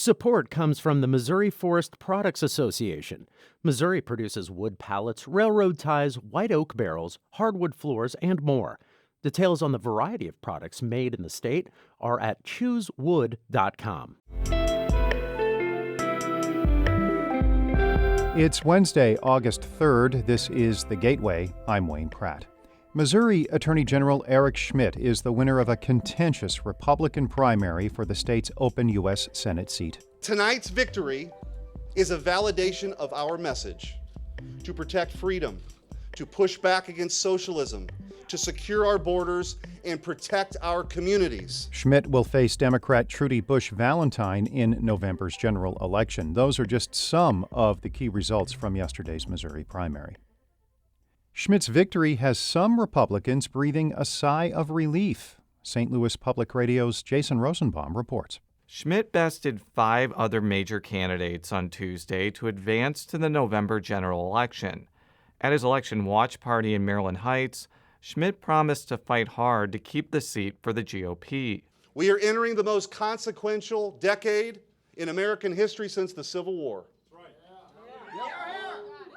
Support comes from the Missouri Forest Products Association. Missouri produces wood pallets, railroad ties, white oak barrels, hardwood floors, and more. Details on the variety of products made in the state are at choosewood.com. It's Wednesday, August 3rd. This is The Gateway. I'm Wayne Pratt. Missouri Attorney General Eric Schmitt is the winner of a contentious Republican primary for the state's open U.S. Senate seat. Tonight's victory is a validation of our message to protect freedom, to push back against socialism, to secure our borders and protect our communities. Schmitt will face Democrat Trudy Bush Valentine in November's general election. Those are just some of the key results from yesterday's Missouri primary. Schmitt's victory has some Republicans breathing a sigh of relief. St. Louis Public Radio's Jason Rosenbaum reports. Schmitt bested 5 other major candidates on Tuesday to advance to the November general election. At his election watch party in Maryland Heights, Schmitt promised to fight hard to keep the seat for the GOP. We are entering the most consequential decade in American history since the Civil War.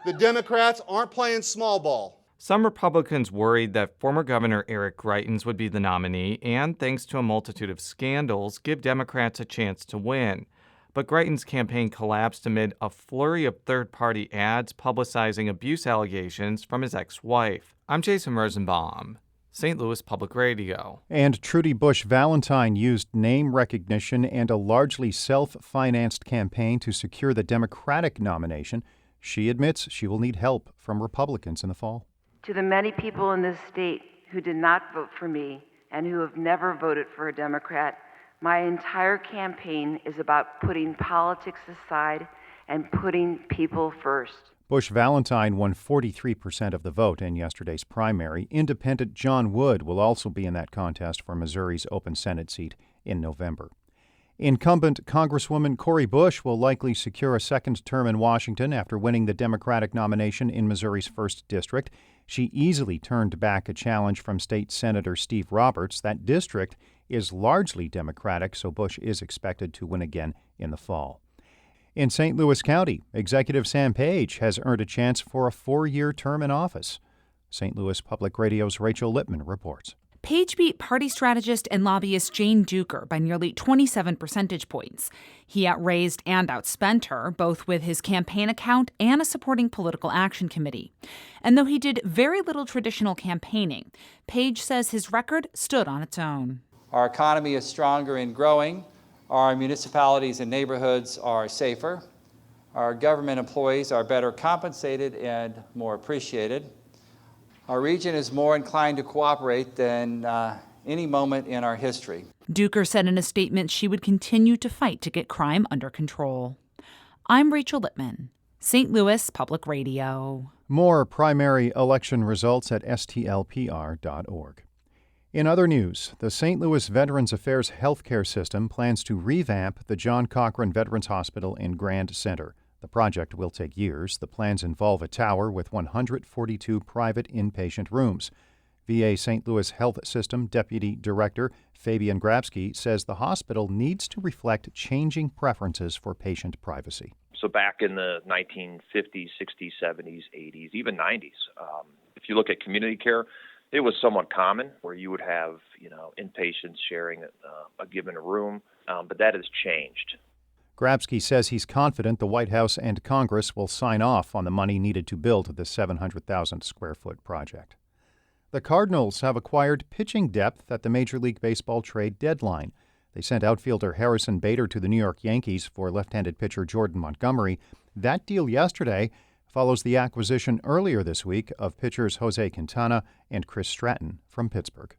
The Democrats aren't playing small ball. Some Republicans worried that former Governor Eric Greitens would be the nominee and, thanks to a multitude of scandals, give Democrats a chance to win. But Greitens' campaign collapsed amid a flurry of third-party ads publicizing abuse allegations from his ex-wife. I'm Jason Rosenbaum, St. Louis Public Radio. And Trudy Bush Valentine used name recognition and a largely self-financed campaign to secure the Democratic nomination. She admits she will need help from Republicans in the fall. To the many people in this state who did not vote for me and who have never voted for a Democrat, my entire campaign is about putting politics aside and putting people first. Bush Valentine won 43% of the vote in yesterday's primary. Independent John Wood will also be in that contest for Missouri's open Senate seat in November. Incumbent Congresswoman Cori Bush will likely secure a second term in Washington after winning the Democratic nomination in Missouri's 1st District. She easily turned back a challenge from State Senator Steve Roberts. That district is largely Democratic, so Bush is expected to win again in the fall. In St. Louis County, Executive Sam Page has earned a chance for a 4-year term in office. St. Louis Public Radio's Rachel Lippman reports. Page beat party strategist and lobbyist Jane Duker by nearly 27 percentage points. He outraised and outspent her, both with his campaign account and a supporting political action committee. And though he did very little traditional campaigning, Page says his record stood on its own. Our economy is stronger and growing. Our municipalities and neighborhoods are safer. Our government employees are better compensated and more appreciated. Our region is more inclined to cooperate than any moment in our history. Duker said in a statement she would continue to fight to get crime under control. I'm Rachel Lippman, St. Louis Public Radio. More primary election results at stlpr.org. In other news, the St. Louis Veterans Affairs healthcare system plans to revamp the John Cochran Veterans Hospital in Grand Center. The project will take years. The plans involve a tower with 142 private inpatient rooms. VA St. Louis Health System Deputy Director Fabian Grabsky says the hospital needs to reflect changing preferences for patient privacy. So back in the 1950s, 60s, 70s, 80s, even 90s, if you look at community care, it was somewhat common where you would have, inpatients sharing a given room, but that has changed. Grabsky says he's confident the White House and Congress will sign off on the money needed to build the 700,000-square-foot project. The Cardinals have acquired pitching depth at the Major League Baseball trade deadline. They sent outfielder Harrison Bader to the New York Yankees for left-handed pitcher Jordan Montgomery. That deal yesterday follows the acquisition earlier this week of pitchers Jose Quintana and Chris Stratton from Pittsburgh.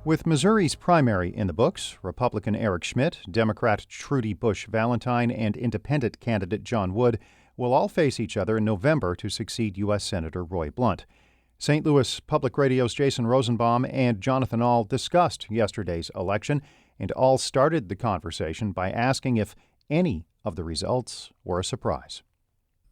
With Missouri's primary in the books, Republican Eric Schmitt, Democrat Trudy Bush Valentine, and Independent candidate John Wood will all face each other in November to succeed U.S. Senator Roy Blunt. St. Louis Public Radio's Jason Rosenbaum and Jonathan Ahl discussed yesterday's election, and Ahl started the conversation by asking if any of the results were a surprise.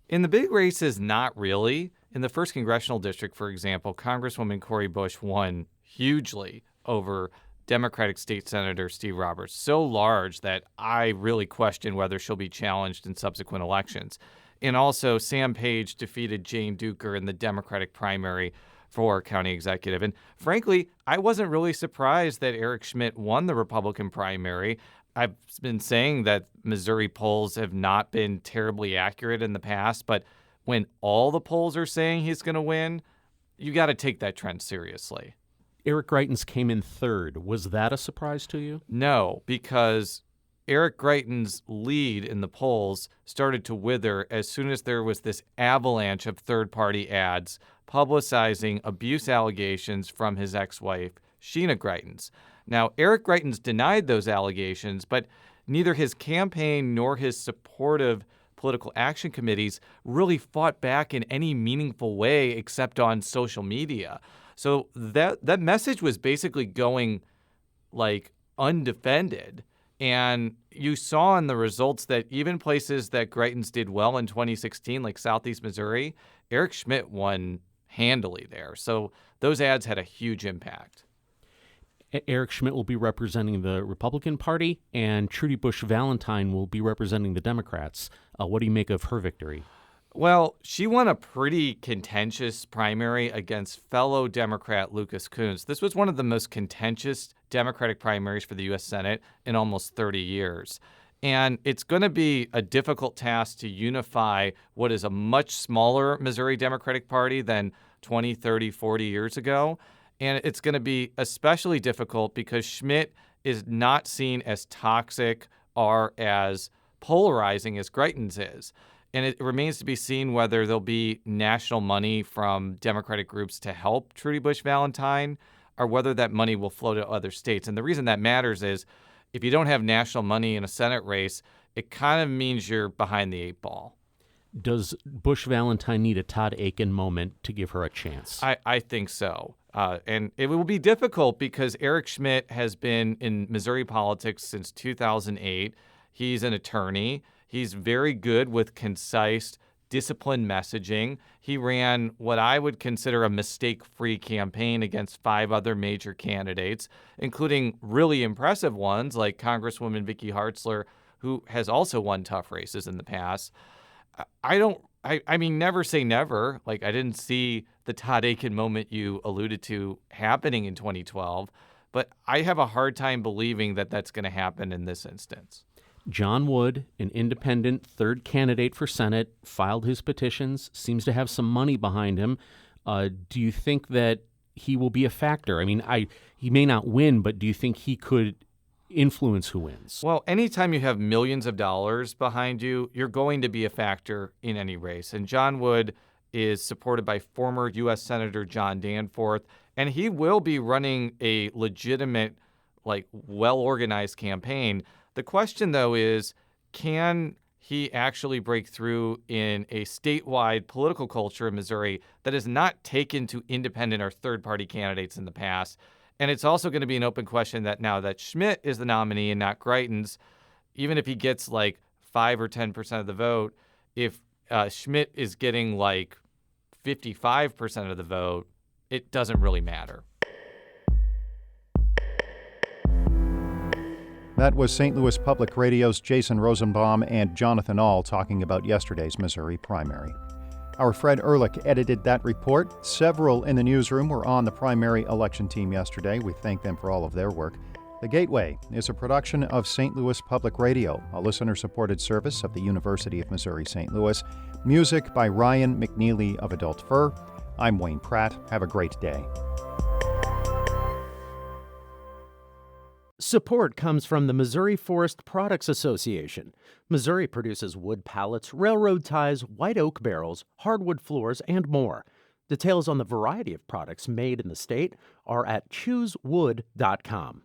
In the big races, not really. In the 1st Congressional District, for example, Congresswoman Cori Bush won hugely over Democratic State Senator Steve Roberts, so large that I really question whether she'll be challenged in subsequent elections. And also, Sam Page defeated Jane Duker in the Democratic primary for county executive. And frankly, I wasn't really surprised that Eric Schmitt won the Republican primary. I've been saying that Missouri polls have not been terribly accurate in the past, but when all the polls are saying he's going to win, you got to take that trend seriously. Eric Greitens came in third. Was that a surprise to you? No, because Eric Greitens' lead in the polls started to wither as soon as there was this avalanche of third-party ads publicizing abuse allegations from his ex-wife, Sheena Greitens. Now, Eric Greitens denied those allegations, but neither his campaign nor his supportive political action committees really fought back in any meaningful way except on social media. So that message was basically going like undefended. And you saw in the results that even places that Greitens did well in 2016, like Southeast Missouri, Eric Schmitt won handily there. So those ads had a huge impact. Eric Schmitt will be representing the Republican Party, and Trudy Busch Valentine will be representing the Democrats. What do you make of her victory? Well, she won a pretty contentious primary against fellow Democrat Lucas Kunce. This was one of the most contentious Democratic primaries for the U.S. Senate in almost 30 years. And it's going to be a difficult task to unify what is a much smaller Missouri Democratic Party than 20, 30, 40 years ago. And it's going to be especially difficult because Schmitt is not seen as toxic or as polarizing as Greitens is. And it remains to be seen whether there'll be national money from Democratic groups to help Trudy Busch Valentine or whether that money will flow to other states. And the reason that matters is if you don't have national money in a Senate race, it kind of means you're behind the eight ball. Does Busch Valentine need a Todd Akin moment to give her a chance? I think so. And it will be difficult because Eric Schmitt has been in Missouri politics since 2008. He's an attorney. He's very good with concise, disciplined messaging. He ran what I would consider a mistake-free campaign against 5 other major candidates, including really impressive ones like Congresswoman Vicky Hartzler, who has also won tough races in the past. I mean, never say never. Like, I didn't see the Todd Akin moment you alluded to happening in 2012, but I have a hard time believing that that's going to happen in this instance. John Wood, an independent third candidate for Senate, filed his petitions, seems to have some money behind him. Do you think that he will be a factor? I mean, he may not win, but do you think he could influence who wins? Well, anytime you have millions of dollars behind you, you're going to be a factor in any race. And John Wood is supported by former U.S. Senator John Danforth, and he will be running a legitimate, like, well-organized campaign. The question, though, is can he actually break through in a statewide political culture in Missouri that has not taken to independent or third-party candidates in the past? And it's also going to be an open question that now that Schmitt is the nominee and not Greitens, even if he gets like 5 or 10% of the vote, if Schmitt is getting like 55% of the vote, it doesn't really matter. That was St. Louis Public Radio's Jason Rosenbaum and Jonathan Ahl talking about yesterday's Missouri primary. Our Fred Ehrlich edited that report. Several in the newsroom were on the primary election team yesterday. We thank them for all of their work. The Gateway is a production of St. Louis Public Radio, a listener-supported service of the University of Missouri-St. Louis. Music by Ryan McNeely of Adult Fur. I'm Wayne Pratt. Have a great day. Support comes from the Missouri Forest Products Association. Missouri produces wood pallets, railroad ties, white oak barrels, hardwood floors, and more. Details on the variety of products made in the state are at choosewood.com.